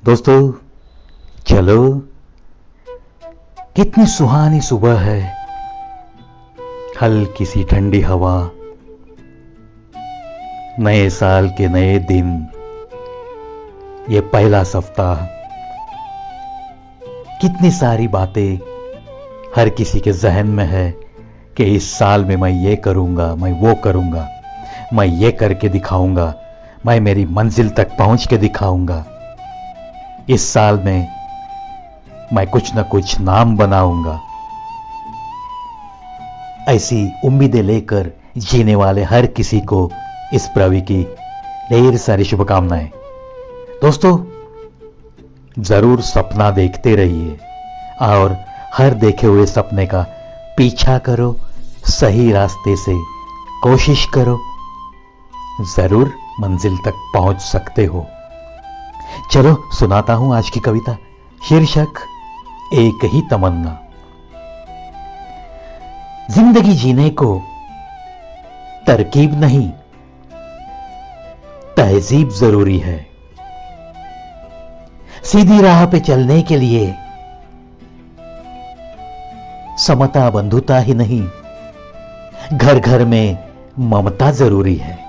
दोस्तों चलो, कितनी सुहानी सुबह है। हल्की सी ठंडी हवा, नए साल के नए दिन, ये पहला सप्ताह। कितनी सारी बातें हर किसी के जहन में है कि इस साल में मैं ये करूंगा, मैं वो करूंगा, मैं ये करके दिखाऊंगा, मैं मेरी मंजिल तक पहुंच के दिखाऊंगा। इस साल में मैं कुछ न कुछ नाम बनाऊंगा। ऐसी उम्मीदें लेकर जीने वाले हर किसी को इस प्रवी की ढेर सारी शुभकामनाएं। दोस्तों, जरूर सपना देखते रहिए और हर देखे हुए सपने का पीछा करो, सही रास्ते से कोशिश करो, जरूर मंजिल तक पहुंच सकते हो। चलो सुनाता हूं आज की कविता। शीर्षक एक ही तमन्ना। जिंदगी जीने को तरकीब नहीं, तहजीब जरूरी है। सीधी राह पे चलने के लिए समता बंधुता ही नहीं, घर घर में ममता जरूरी है।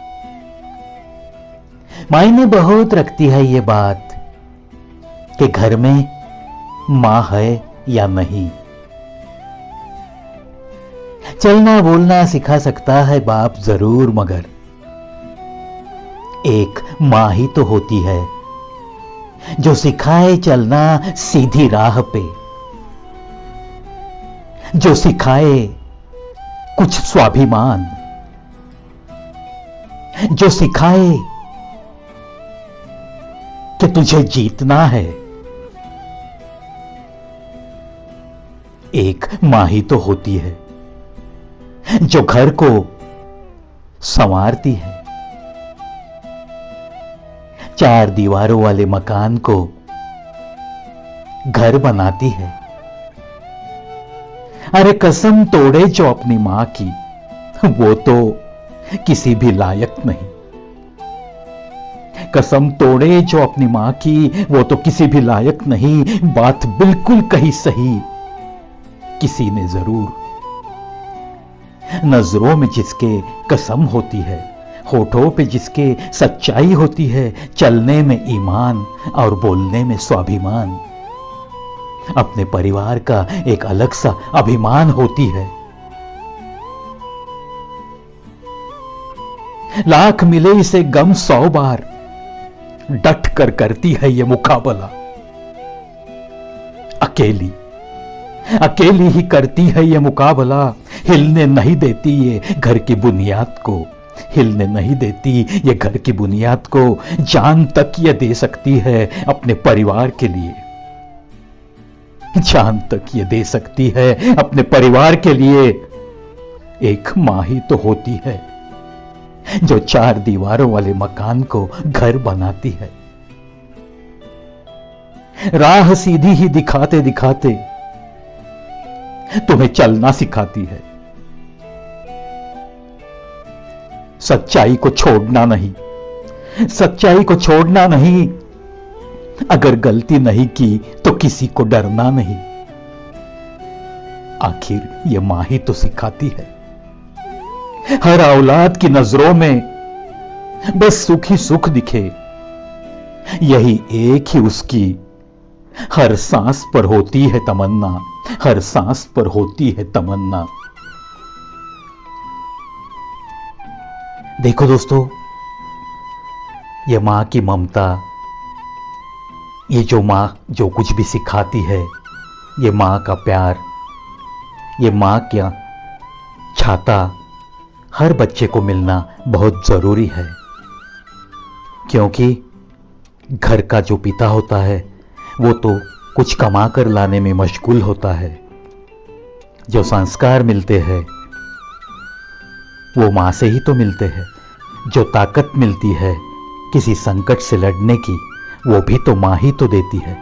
मायने बहुत रखती है ये बात कि घर में मां है या नहीं। चलना बोलना सिखा सकता है बाप जरूर, मगर एक मां ही तो होती है जो सिखाए चलना सीधी राह पे, जो सिखाए कुछ स्वाभिमान, जो सिखाए कि तुझे जीतना है। एक मां ही तो होती है जो घर को संवारती है, चार दीवारों वाले मकान को घर बनाती है। अरे कसम तोड़े जो अपनी मां की, वो तो किसी भी लायक नहीं। कसम तोड़े जो अपनी मां की, वो तो किसी भी लायक नहीं। बात बिल्कुल कही सही किसी ने जरूर। नजरों में जिसके कसम होती है, होठों पे जिसके सच्चाई होती है, चलने में ईमान और बोलने में स्वाभिमान, अपने परिवार का एक अलग सा अभिमान होती है। लाख मिले इसे गम 100 बार, डट कर करती है ये मुकाबला। अकेली अकेली ही करती है ये मुकाबला। हिलने नहीं देती ये घर की बुनियाद को, हिलने नहीं देती ये घर की बुनियाद को। जान तक ये दे सकती है अपने परिवार के लिए, जान तक ये दे सकती है अपने परिवार के लिए। एक मां ही तो होती है जो चार दीवारों वाले मकान को घर बनाती है। राह सीधी ही दिखाते दिखाते तुम्हें चलना सिखाती है। सच्चाई को छोड़ना नहीं, सच्चाई को छोड़ना नहीं। अगर गलती नहीं की तो किसी को डरना नहीं। आखिर ये मां ही तो सिखाती है। हर औलाद की नजरों में बस सुख ही सुख दिखे, यही एक ही उसकी हर सांस पर होती है तमन्ना, हर सांस पर होती है तमन्ना। देखो दोस्तों, ये मां की ममता, ये जो मां जो कुछ भी सिखाती है, ये मां का प्यार, ये मां का छाता हर बच्चे को मिलना बहुत जरूरी है। क्योंकि घर का जो पिता होता है वो तो कुछ कमा कर लाने में मशगूल होता है। जो संस्कार मिलते हैं वो मां से ही तो मिलते हैं। जो ताकत मिलती है किसी संकट से लड़ने की, वो भी तो मां ही तो देती है।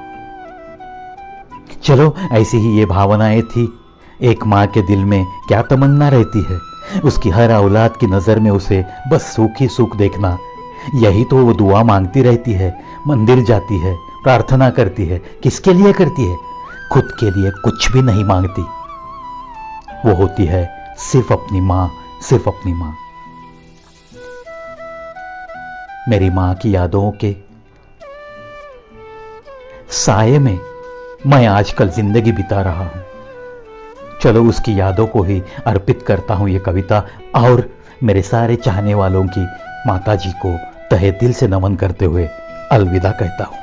चलो, ऐसी ही ये भावनाएं थी। एक मां के दिल में क्या तमन्ना रहती है, उसकी हर औलाद की नजर में उसे बस सुख ही सुख देखना। यही तो वो दुआ मांगती रहती है, मंदिर जाती है, प्रार्थना करती है। किसके लिए करती है? खुद के लिए कुछ भी नहीं मांगती। वो होती है सिर्फ अपनी मां, सिर्फ अपनी मां। मेरी मां की यादों के साये में मैं आजकल जिंदगी बिता रहा हूं। चलो उसकी यादों को ही अर्पित करता हूं ये कविता, और मेरे सारे चाहने वालों की माता जी को तहे दिल से नमन करते हुए अलविदा कहता हूं।